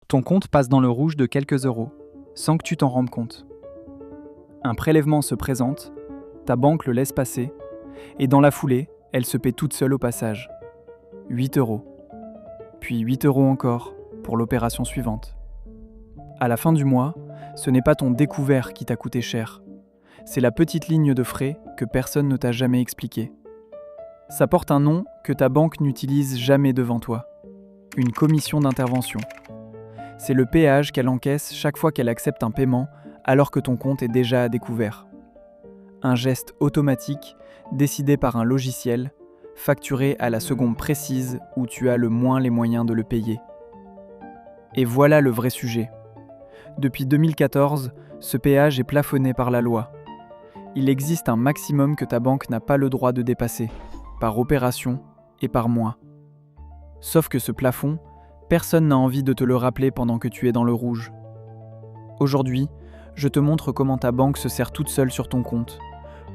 Ton compte passe dans le rouge de quelques euros, sans que tu t'en rendes compte. Un prélèvement se présente, ta banque le laisse passer, et dans la foulée, elle se paie toute seule au passage. 8 euros. Puis 8 euros encore pour l'opération suivante. À la fin du mois, ce n'est pas ton découvert qui t'a coûté cher. C'est la petite ligne de frais que personne ne t'a jamais expliquée. Ça porte un nom que ta banque n'utilise jamais devant toi. Une commission d'intervention. C'est le péage qu'elle encaisse chaque fois qu'elle accepte un paiement alors que ton compte est déjà à découvert. Un geste automatique décidé par un logiciel, facturé à la seconde précise où tu as le moins les moyens de le payer. Et voilà le vrai sujet. Depuis 2014, ce péage est plafonné par la loi. Il existe un maximum que ta banque n'a pas le droit de dépasser, par opération et par mois. Sauf que ce plafond, personne n'a envie de te le rappeler pendant que tu es dans le rouge. Aujourd'hui, je te montre comment ta banque se sert toute seule sur ton compte,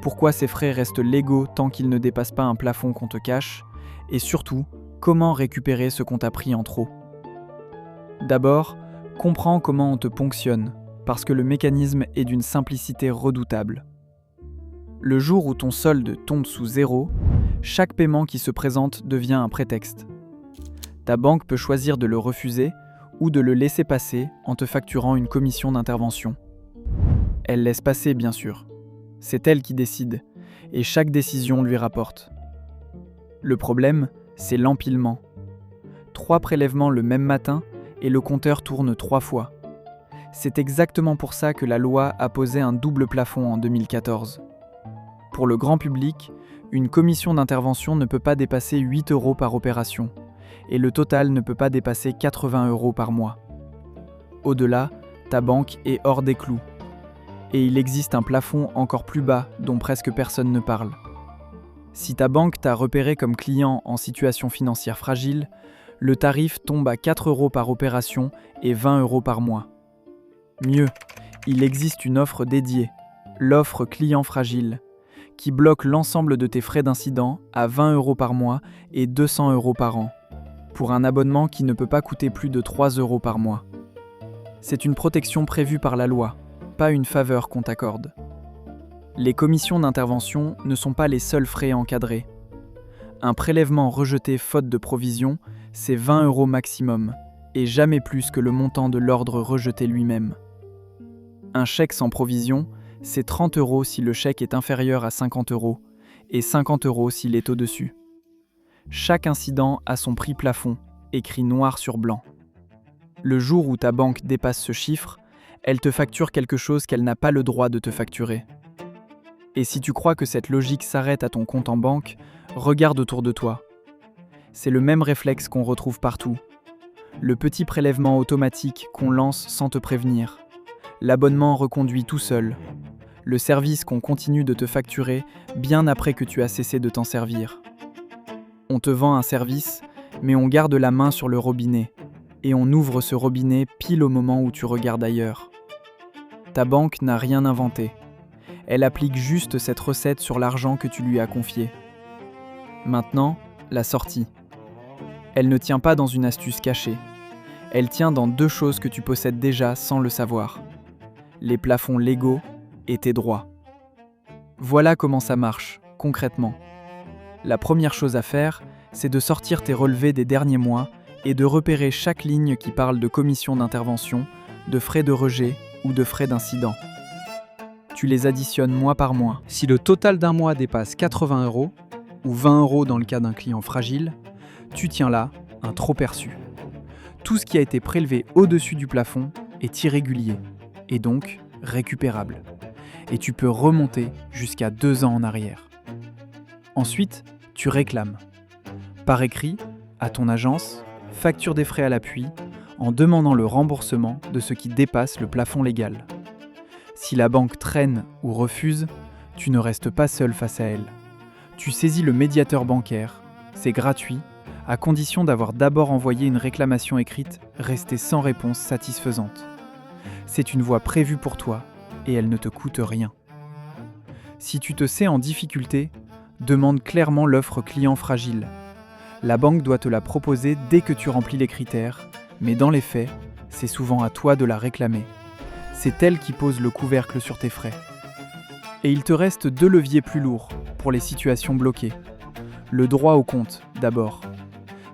pourquoi ces frais restent légaux tant qu'ils ne dépassent pas un plafond qu'on te cache, et surtout, comment récupérer ce qu'on t'a pris en trop. D'abord, comprends comment on te ponctionne, parce que le mécanisme est d'une simplicité redoutable. Le jour où ton solde tombe sous zéro, chaque paiement qui se présente devient un prétexte. Ta banque peut choisir de le refuser ou de le laisser passer en te facturant une commission d'intervention. Elle laisse passer, bien sûr. C'est elle qui décide, et chaque décision lui rapporte. Le problème, c'est l'empilement. 3 prélèvements le même matin et le compteur tourne 3 fois. C'est exactement pour ça que la loi a posé un double plafond en 2014. Pour le grand public, une commission d'intervention ne peut pas dépasser 8 euros par opération, et le total ne peut pas dépasser 80 euros par mois. Au-delà, ta banque est hors des clous. Et il existe un plafond encore plus bas dont presque personne ne parle. Si ta banque t'a repéré comme client en situation financière fragile, le tarif tombe à 4 euros par opération et 20 euros par mois. Mieux, il existe une offre dédiée, l'offre client fragile, qui bloque l'ensemble de tes frais d'incident à 20 euros par mois et 200 euros par an, pour un abonnement qui ne peut pas coûter plus de 3 euros par mois. C'est une protection prévue par la loi, pas une faveur qu'on t'accorde. Les commissions d'intervention ne sont pas les seuls frais encadrés. Un prélèvement rejeté faute de provision, c'est 20 euros maximum, et jamais plus que le montant de l'ordre rejeté lui-même. Un chèque sans provision, c'est 30 euros si le chèque est inférieur à 50 euros, et 50 euros s'il est au-dessus. Chaque incident a son prix plafond, écrit noir sur blanc. Le jour où ta banque dépasse ce chiffre, elle te facture quelque chose qu'elle n'a pas le droit de te facturer. Et si tu crois que cette logique s'arrête à ton compte en banque, regarde autour de toi. C'est le même réflexe qu'on retrouve partout. Le petit prélèvement automatique qu'on lance sans te prévenir. L'abonnement reconduit tout seul. Le service qu'on continue de te facturer bien après que tu as cessé de t'en servir. On te vend un service, mais on garde la main sur le robinet. Et on ouvre ce robinet pile au moment où tu regardes ailleurs. Ta banque n'a rien inventé. Elle applique juste cette recette sur l'argent que tu lui as confié. Maintenant, la sortie. Elle ne tient pas dans une astuce cachée. Elle tient dans 2 choses que tu possèdes déjà sans le savoir. Les plafonds légaux et tes droits. Voilà comment ça marche, concrètement. La première chose à faire, c'est de sortir tes relevés des derniers mois et de repérer chaque ligne qui parle de commission d'intervention, de frais de rejet ou de frais d'incident. Tu les additionnes mois par mois. Si le total d'un mois dépasse 80 euros, ou 20 euros dans le cas d'un client fragile, tu tiens là un trop perçu. Tout ce qui a été prélevé au-dessus du plafond est irrégulier, et donc récupérable. Et tu peux remonter jusqu'à 2 ans en arrière. Ensuite, tu réclames. Par écrit, à ton agence, facture des frais à l'appui, en demandant le remboursement de ce qui dépasse le plafond légal. Si la banque traîne ou refuse, tu ne restes pas seul face à elle. Tu saisis le médiateur bancaire, c'est gratuit, à condition d'avoir d'abord envoyé une réclamation écrite restée sans réponse satisfaisante. C'est une voie prévue pour toi et elle ne te coûte rien. Si tu te sais en difficulté, demande clairement l'offre client fragile. La banque doit te la proposer dès que tu remplis les critères, mais dans les faits, c'est souvent à toi de la réclamer. C'est elle qui pose le couvercle sur tes frais. Et il te reste 2 leviers plus lourds pour les situations bloquées. Le droit au compte, d'abord.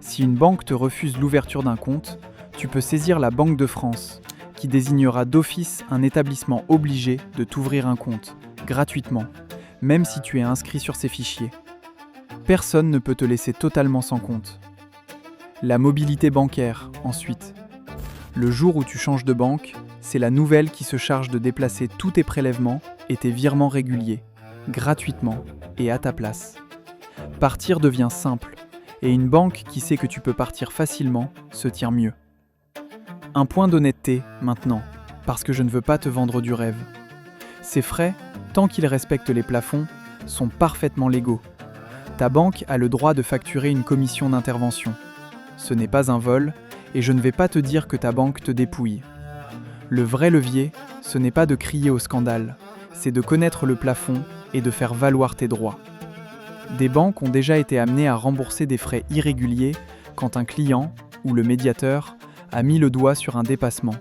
Si une banque te refuse l'ouverture d'un compte, tu peux saisir la Banque de France, qui désignera d'office un établissement obligé de t'ouvrir un compte, gratuitement, même si tu es inscrit sur ses fichiers. Personne ne peut te laisser totalement sans compte. La mobilité bancaire, ensuite. Le jour où tu changes de banque, c'est la nouvelle qui se charge de déplacer tous tes prélèvements et tes virements réguliers, gratuitement et à ta place. Partir devient simple, et une banque qui sait que tu peux partir facilement se tient mieux. Un point d'honnêteté, maintenant, parce que je ne veux pas te vendre du rêve. Ces frais, tant qu'ils respectent les plafonds, sont parfaitement légaux. Ta banque a le droit de facturer une commission d'intervention. Ce n'est pas un vol, et je ne vais pas te dire que ta banque te dépouille. Le vrai levier, ce n'est pas de crier au scandale, c'est de connaître le plafond et de faire valoir tes droits. Des banques ont déjà été amenées à rembourser des frais irréguliers quand un client, ou le médiateur, a mis le doigt sur un dépassement.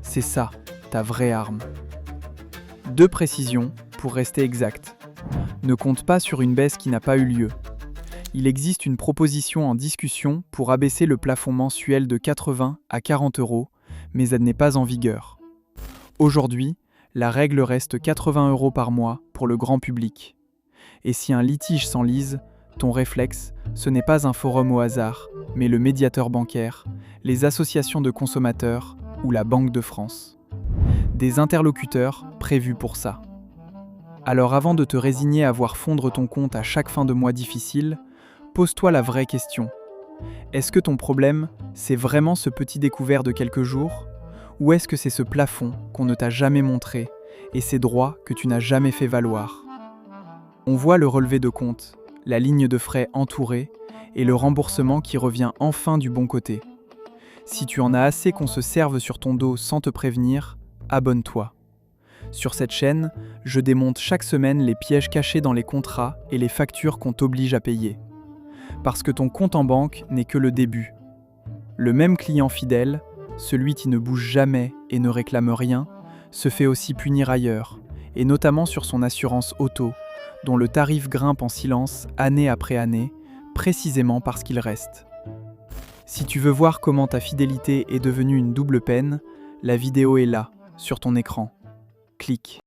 C'est ça, ta vraie arme. 2 précisions pour rester exact. Ne compte pas sur une baisse qui n'a pas eu lieu. Il existe une proposition en discussion pour abaisser le plafond mensuel de 80 à 40 €, mais elle n'est pas en vigueur. Aujourd'hui, la règle reste 80 € par mois pour le grand public. Et si un litige s'enlise, ton réflexe, ce n'est pas un forum au hasard, mais le médiateur bancaire, les associations de consommateurs ou la Banque de France. Des interlocuteurs prévus pour ça. Alors avant de te résigner à voir fondre ton compte à chaque fin de mois difficile, pose-toi la vraie question. Est-ce que ton problème, c'est vraiment ce petit découvert de quelques jours? Ou est-ce que c'est ce plafond qu'on ne t'a jamais montré et ces droits que tu n'as jamais fait valoir? On voit le relevé de compte, la ligne de frais entourée et le remboursement qui revient enfin du bon côté. Si tu en as assez qu'on se serve sur ton dos sans te prévenir, abonne-toi. Sur cette chaîne, je démonte chaque semaine les pièges cachés dans les contrats et les factures qu'on t'oblige à payer. Parce que ton compte en banque n'est que le début. Le même client fidèle, celui qui ne bouge jamais et ne réclame rien, se fait aussi punir ailleurs, et notamment sur son assurance auto, dont le tarif grimpe en silence année après année, précisément parce qu'il reste. Si tu veux voir comment ta fidélité est devenue une double peine, la vidéo est là, sur ton écran. Clique.